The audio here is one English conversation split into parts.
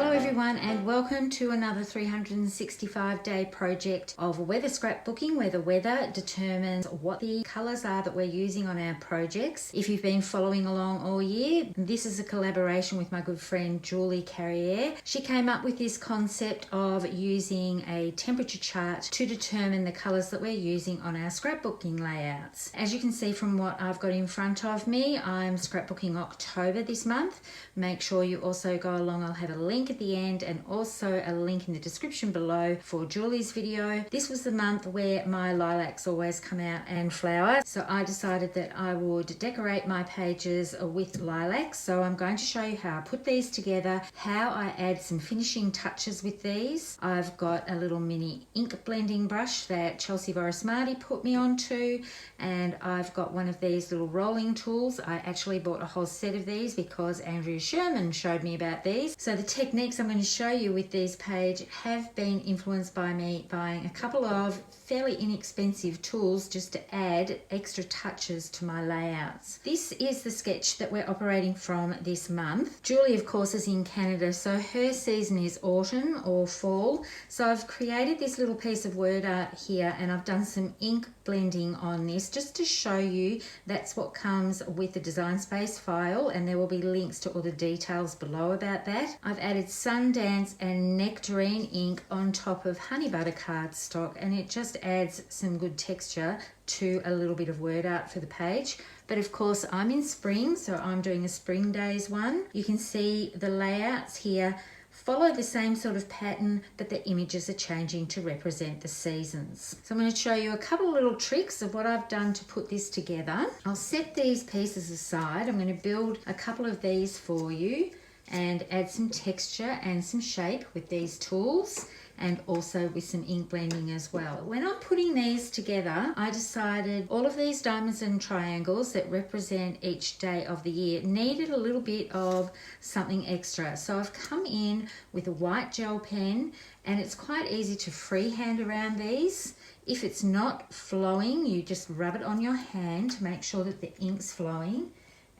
Hello everyone and welcome to another 365-day project of weather scrapbooking, where the weather determines what the colours are that we're using on our projects. If you've been following along all year, this is a collaboration with my good friend Julie Carriere. She came up with this concept of using a temperature chart to determine the colours that we're using on our scrapbooking layouts. As you can see from what I've got in front of me, I'm scrapbooking October this month. Make sure you also go along. I'll have a link at the end and also a link in the description below for Julie's video. This was the month where my lilacs always come out and flower, so I decided that I would decorate my pages with lilacs. So I'm going to show you how I put these together, how I add some finishing touches with these. I've got a little mini ink blending brush that Chelsea Borismarty put me onto, and I've got one of these little rolling tools. I actually bought a whole set of these because Andrea Sherman showed me about these. So the techniques I'm going to show you with these pages have been influenced by me buying a couple of fairly inexpensive tools just to add extra touches to my layouts. This is the sketch that we're operating from this month. Julie, of course, is in Canada, so her season is autumn or fall. So I've created this little piece of word art here, and I've done some ink blending on this just to show you that's what comes with the Design Space file, and there will be links to all the details below about that. I've added Sundance and Nectarine ink on top of honey butter cardstock, and it just adds some good texture to a little bit of word art for the page. But of course I'm in spring, so I'm doing a spring days one. You can see the layouts here follow the same sort of pattern, but the images are changing to represent the seasons. So I'm going to show you a couple of little tricks of what I've done to put this together. I'll set these pieces aside. I'm going to build a couple of these for you and add some texture and some shape with these tools, and also with some ink blending as well. When I'm putting these together, I decided all of these diamonds and triangles that represent each day of the year needed a little bit of something extra. So I've come in with a white gel pen, and it's quite easy to freehand around these. If it's not flowing, you just rub it on your hand to make sure that the ink's flowing.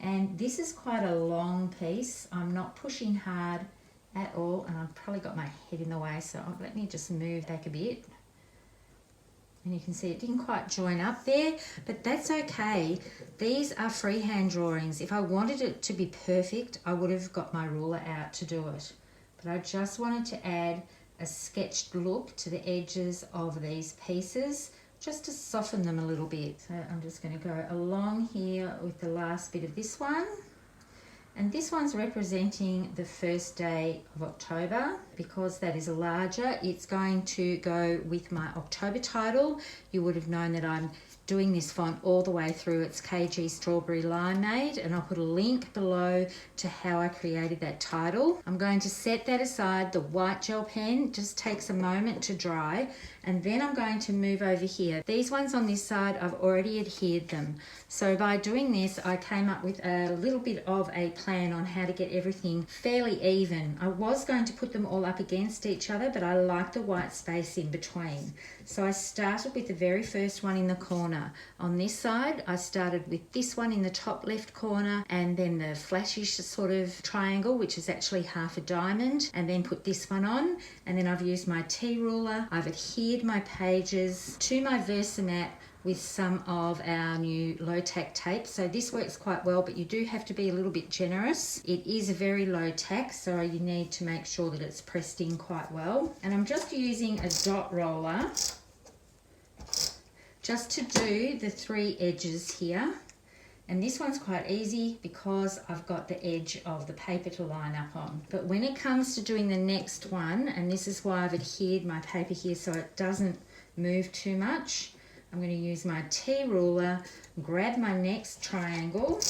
And this is quite a long piece. I'm not pushing hard at all, and I've probably got my head in the way, so let me just move back a bit. And you can see it didn't quite join up there, but that's okay. These are freehand drawings. If I wanted it to be perfect, I would have got my ruler out to do it. But I just wanted to add a sketched look to the edges of these pieces, just to soften them a little bit. So I'm just going to go along here with the last bit of this one. And this one's representing the first day of October. Because that is larger, it's going to go with my October title. You would have known that I'm doing this font all the way through. It's KG Strawberry Limeade, and I'll put a link below to how I created that title. I'm going to set that aside. The white gel pen just takes a moment to dry, and then I'm going to move over here. These ones on this side, I've already adhered them. So by doing this, I came up with a little bit of a plan on how to get everything fairly even. I was going to put them all up against each other, but I like the white space in between. So I started with the very first one in the corner. On this side, I started with this one in the top left corner, and then the flashish sort of triangle, which is actually half a diamond, and then put this one on. And then I've used my T-ruler. I've adhered my pages to my Versamat with some of our new low tack tape. So this works quite well, but you do have to be a little bit generous. It is a very low tack, so you need to make sure that it's pressed in quite well. And I'm just using a dot roller just to do the three edges here. And this one's quite easy because I've got the edge of the paper to line up on. But when it comes to doing the next one, and this is why I've adhered my paper here so it doesn't move too much, I'm going to use my T-ruler, grab my next triangle,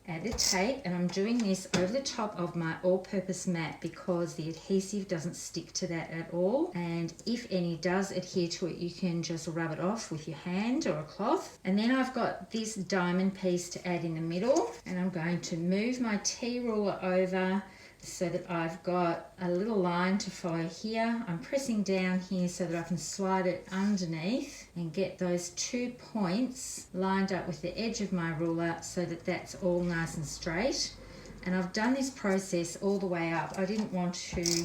add the tape, and I'm doing this over the top of my all-purpose mat because the adhesive doesn't stick to that at all. And if any does adhere to it, you can just rub it off with your hand or a cloth. And then I've got this diamond piece to add in the middle, and I'm going to move my T-ruler over so that I've got a little line to follow here. I'm pressing down here so that I can slide it underneath and get those 2 points lined up with the edge of my ruler so that that's all nice and straight. And I've done this process all the way up. I didn't want to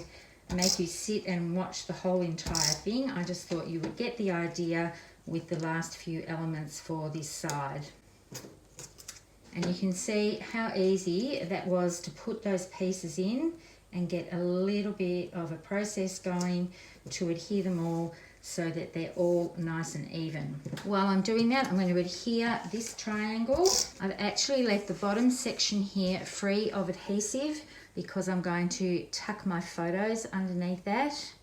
make you sit and watch the whole entire thing. I just thought you would get the idea with the last few elements for this side. And you can see how easy that was to put those pieces in and get a little bit of a process going to adhere them all so that they're all nice and even. While I'm doing that, I'm going to adhere this triangle. I've actually left the bottom section here free of adhesive because I'm going to tuck my photos underneath that.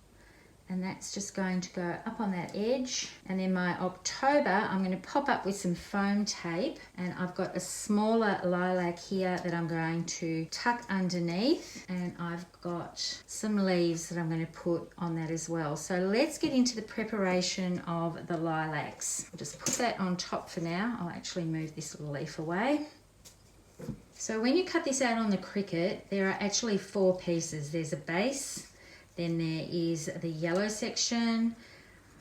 And that's just going to go up on that edge. And then my October, I'm going to pop up with some foam tape. And I've got a smaller lilac here that I'm going to tuck underneath. And I've got some leaves that I'm going to put on that as well. So let's get into the preparation of the lilacs. I'll just put that on top for now. I'll actually move this little leaf away. So when you cut this out on the Cricut, there are actually 4 pieces. There's a base. Then there is the yellow section.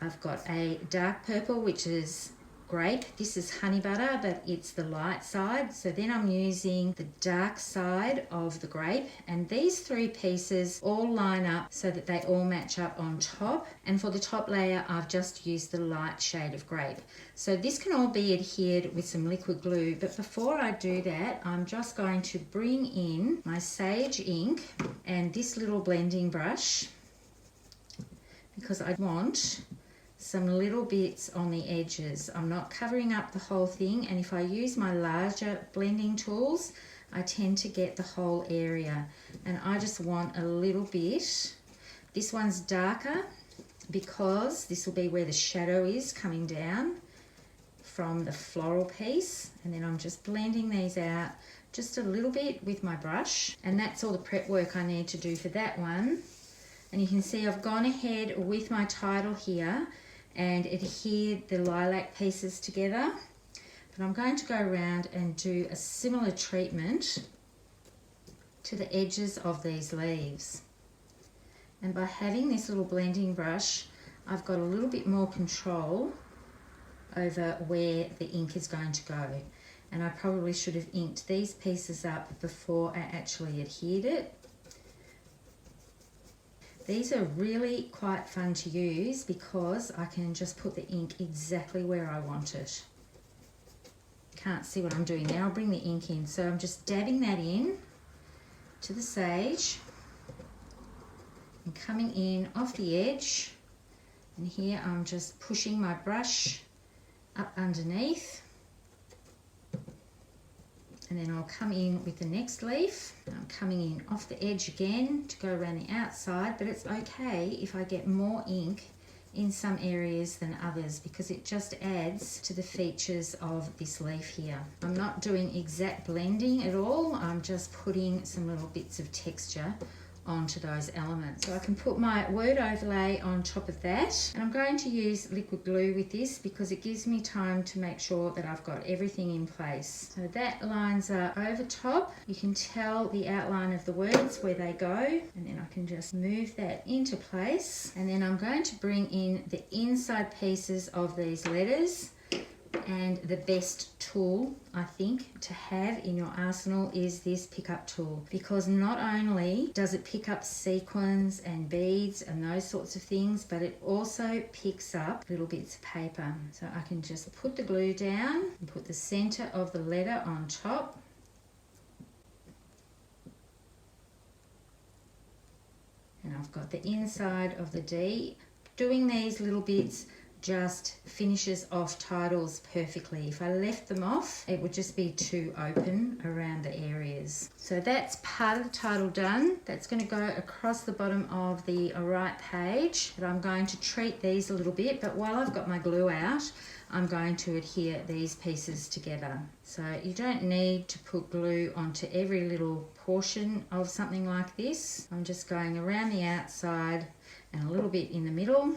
I've got a dark purple, which is grape. This is honey butter, but it's the light side. So then I'm using the dark side of the grape. And these 3 pieces all line up so that they all match up on top. And for the top layer, I've just used the light shade of grape. So this can all be adhered with some liquid glue. But before I do that, I'm just going to bring in my sage ink and this little blending brush because I want some little bits on the edges. I'm not covering up the whole thing, and if I use my larger blending tools, I tend to get the whole area, and I just want a little bit. This one's darker because this will be where the shadow is coming down from the floral piece, and then I'm just blending these out just a little bit with my brush, and that's all the prep work I need to do for that one. And you can see I've gone ahead with my title here and adhered the lilac pieces together. But I'm going to go around and do a similar treatment to the edges of these leaves. And by having this little blending brush, I've got a little bit more control over where the ink is going to go. And I probably should have inked these pieces up before I actually adhered it. These are really quite fun to use because I can just put the ink exactly where I want it. Can't see what I'm doing now. I'll bring the ink in. So I'm just dabbing that in to the sage and coming in off the edge. And here I'm just pushing my brush up underneath. And then I'll come in with the next leaf. I'm coming in off the edge again to go around the outside, but it's okay if I get more ink in some areas than others because it just adds to the features of this leaf here. I'm not doing exact blending at all. I'm just putting some little bits of texture onto those elements. So I can put my word overlay on top of that, and I'm going to use liquid glue with this because it gives me time to make sure that I've got everything in place. So that lines up over top. You can tell the outline of the words where they go, and then I can just move that into place. And then I'm going to bring in the inside pieces of these letters. And the best tool, I think, to have in your arsenal is this pickup tool, because not only does it pick up sequins and beads and those sorts of things, but it also picks up little bits of paper. So I can just put the glue down and put the center of the letter on top. And I've got the inside of the D. Doing these little bits just finishes off titles perfectly. If I left them off, it would just be too open around the areas. So that's part of the title done. That's going to go across the bottom of the right page. But I'm going to treat these a little bit, but while I've got my glue out, I'm going to adhere these pieces together. So you don't need to put glue onto every little portion of something like this. I'm just going around the outside and a little bit in the middle.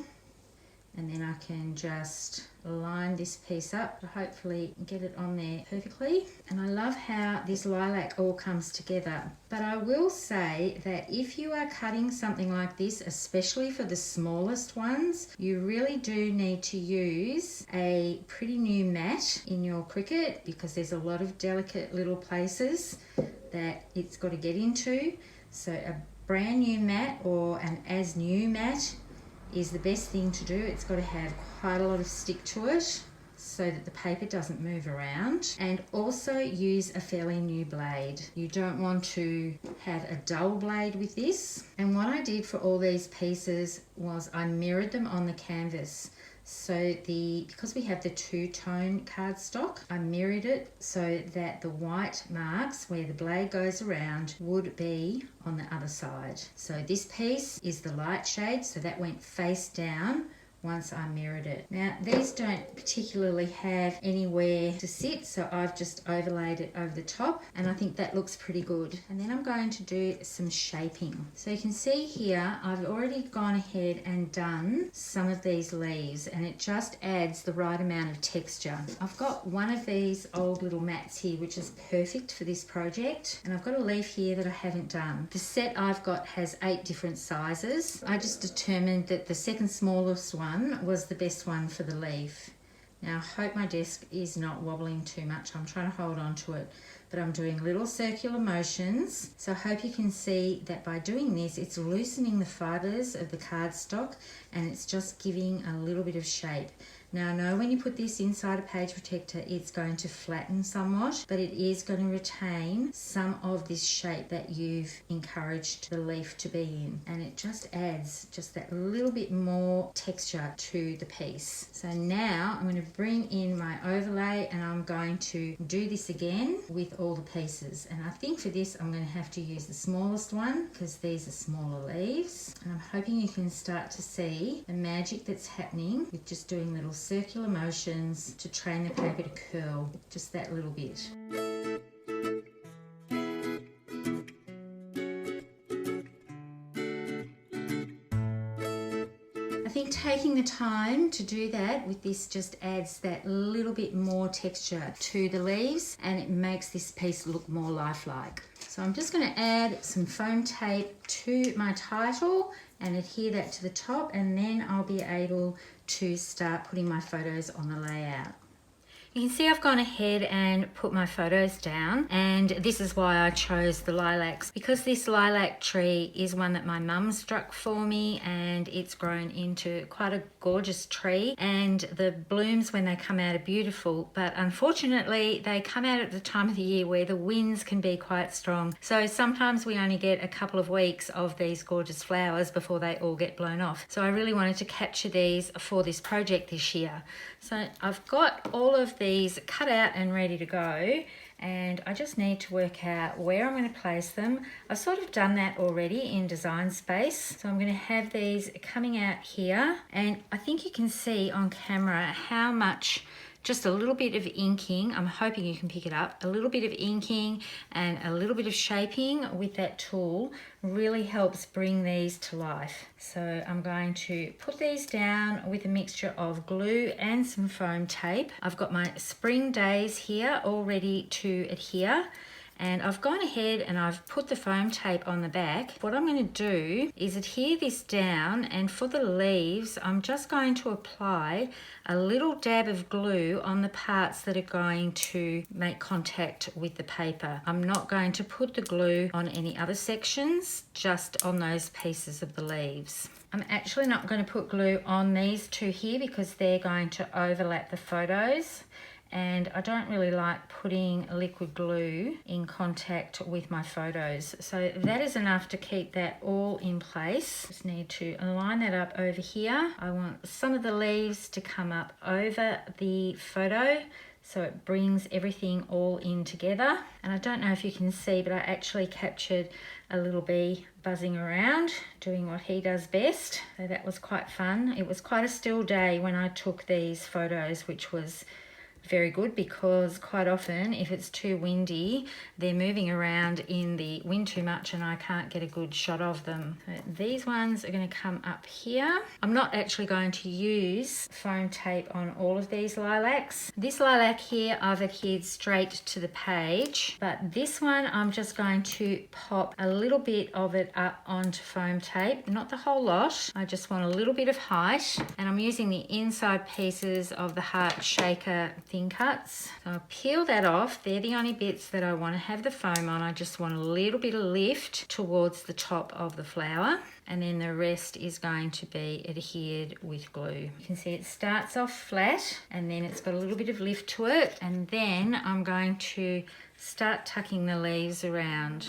And then I can just line this piece up to hopefully get it on there perfectly. And I love how this lilac all comes together. But I will say that if you are cutting something like this, especially for the smallest ones, you really do need to use a pretty new mat in your Cricut, because there's a lot of delicate little places that it's got to get into. So a brand new mat or an as new mat is the best thing to do. It's got to have quite a lot of stick to it so that the paper doesn't move around. And also use a fairly new blade. You don't want to have a dull blade with this. And what I did for all these pieces was I mirrored them on the canvas. So because we have the two-tone cardstock, I mirrored it so that the white marks where the blade goes around would be on the other side. So this piece is the light shade, so that went face down once I mirrored it. Now these don't particularly have anywhere to sit, so I've just overlaid it over the top, and I think that looks pretty good. And then I'm going to do some shaping. So you can see here I've already gone ahead and done some of these leaves, and it just adds the right amount of texture. I've got one of these old little mats here which is perfect for this project, and I've got a leaf here that I haven't done. The set I've got has 8 different sizes. I just determined that the second smallest one was the best one for the leaf. Now I hope my desk is not wobbling too much. I'm trying to hold on to it, but I'm doing little circular motions. So I hope you can see that by doing this, it's loosening the fibers of the cardstock and it's just giving a little bit of shape. Now I know when you put this inside a page protector, it's going to flatten somewhat, but it is going to retain some of this shape that you've encouraged the leaf to be in. And it just adds just that little bit more texture to the piece. So now I'm going to bring in my overlay and I'm going to do this again with all the pieces. And I think for this, I'm going to have to use the smallest one because these are smaller leaves. And I'm hoping you can start to see the magic that's happening with just doing little circular motions to train the paper to curl just that little bit. I think taking the time to do that with this just adds that little bit more texture to the leaves and it makes this piece look more lifelike. So I'm just going to add some foam tape to my title and adhere that to the top, and then I'll be able to start putting my photos on the layout. You can see I've gone ahead and put my photos down, and this is why I chose the lilacs, because this lilac tree is one that my mum struck for me and it's grown into quite a gorgeous tree, and the blooms when they come out are beautiful, but unfortunately they come out at the time of the year where the winds can be quite strong, so sometimes we only get a couple of weeks of these gorgeous flowers before they all get blown off. So I really wanted to capture these for this project this year. So I've got all of these cut out and ready to go, and I just need to work out where I'm going to place them. I've sort of done that already in Design Space, so I'm going to have these coming out here, and I think you can see on camera how much just a little bit of inking, I'm hoping you can pick it up, a little bit of inking and a little bit of shaping with that tool really helps bring these to life. So I'm going to put these down with a mixture of glue and some foam tape. I've got my spring days here all ready to adhere, and I've gone ahead and I've put the foam tape on the back. What I'm going to do is adhere this down, and for the leaves I'm just going to apply a little dab of glue on the parts that are going to make contact with the paper. I'm not going to put the glue on any other sections, just on those pieces of the leaves. I'm actually not going to put glue on these two here because they're going to overlap the photos, and I don't really like putting liquid glue in contact with my photos. So that is enough to keep that all in place. Just need to line that up over here. I want some of the leaves to come up over the photo so it brings everything all in together. And I don't know if you can see, but I actually captured a little bee buzzing around, doing what he does best. So that was quite fun. It was quite a still day when I took these photos, which was very good because quite often if it's too windy, they're moving around in the wind too much and I can't get a good shot of them. So these ones are going to come up here. I'm not actually going to use foam tape on all of these lilacs. This lilac here I've adhered straight to the page, but this one I'm just going to pop a little bit of it up onto foam tape, not the whole lot. I just want a little bit of height, and I'm using the inside pieces of the Heart Shaker thin cuts. So I'll peel that off. They're the only bits that I want to have the foam on. I just want a little bit of lift towards the top of the flower, and then the rest is going to be adhered with glue. You can see it starts off flat and then it's got a little bit of lift to it, and then I'm going to start tucking the leaves around.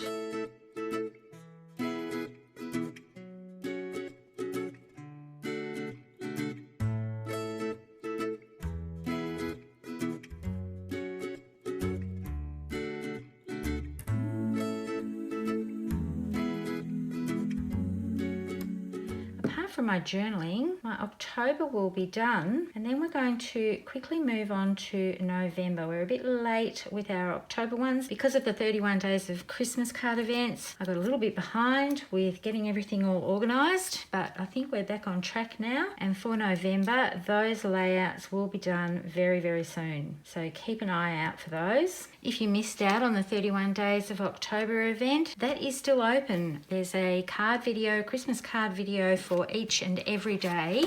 From my journaling, my October will be done, and then we're going to quickly move on to November. We're a bit late with our October ones because of the 31 days of Christmas card events. I got a little bit behind with getting everything all organised, but I think we're back on track now. And for November, those layouts will be done very, very soon. So keep an eye out for those. If you missed out on the 31 days of October event, that is still open. There's a card video, Christmas card video for each and every day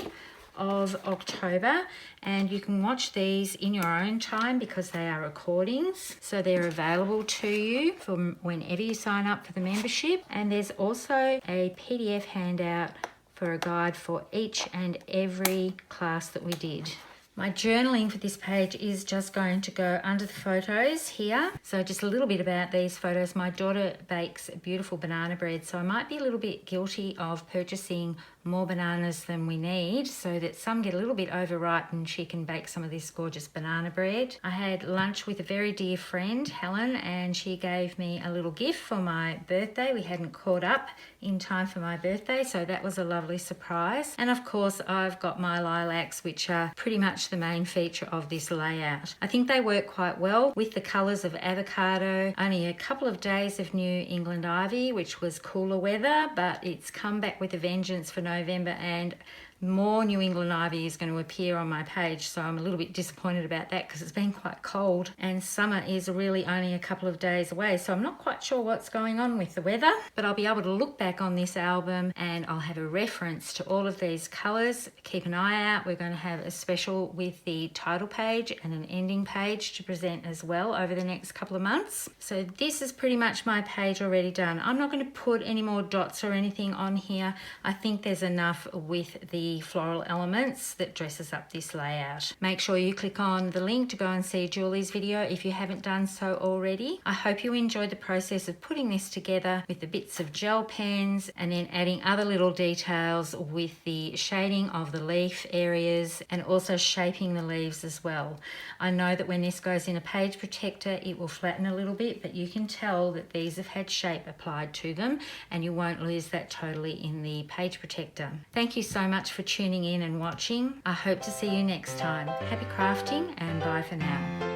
of October, and you can watch these in your own time because they are recordings, so they're available to you from whenever you sign up for the membership. And there's also a PDF handout for a guide for each and every class that we did. My journaling for this page is just going to go under the photos here. So just a little bit about these photos. My daughter bakes beautiful banana bread, so I might be a little bit guilty of purchasing more bananas than we need so that some get a little bit overripe and she can bake some of this gorgeous banana bread. I had lunch with a very dear friend, Helen, and she gave me a little gift for my birthday. We hadn't caught up in time for my birthday, so that was a lovely surprise. And of course I've got my lilacs, which are pretty much the main feature of this layout. I think they work quite well with the colours of Avocado. Only a couple of days of New England Ivy, which was cooler weather, but it's come back with a vengeance for November, and more New England Ivy is going to appear on my page, so I'm a little bit disappointed about that because it's been quite cold and summer is really only a couple of days away, so I'm not quite sure what's going on with the weather, but I'll be able to look back on this album and I'll have a reference to all of these colours. Keep an eye out. We're going to have a special with the title page and an ending page to present as well over the next couple of months. So this is pretty much my page already done. I'm not going to put any more dots or anything on here. I think there's enough with the floral elements that dresses up this layout. Make sure you click on the link to go and see Julie's video if you haven't done so already. I hope you enjoyed the process of putting this together with the bits of gel pens and then adding other little details with the shading of the leaf areas and also shaping the leaves as well. I know that when this goes in a page protector it will flatten a little bit, but you can tell that these have had shape applied to them and you won't lose that totally in the page protector. Thank you so much for tuning in and watching. I hope to see you next time. Happy crafting and bye for now.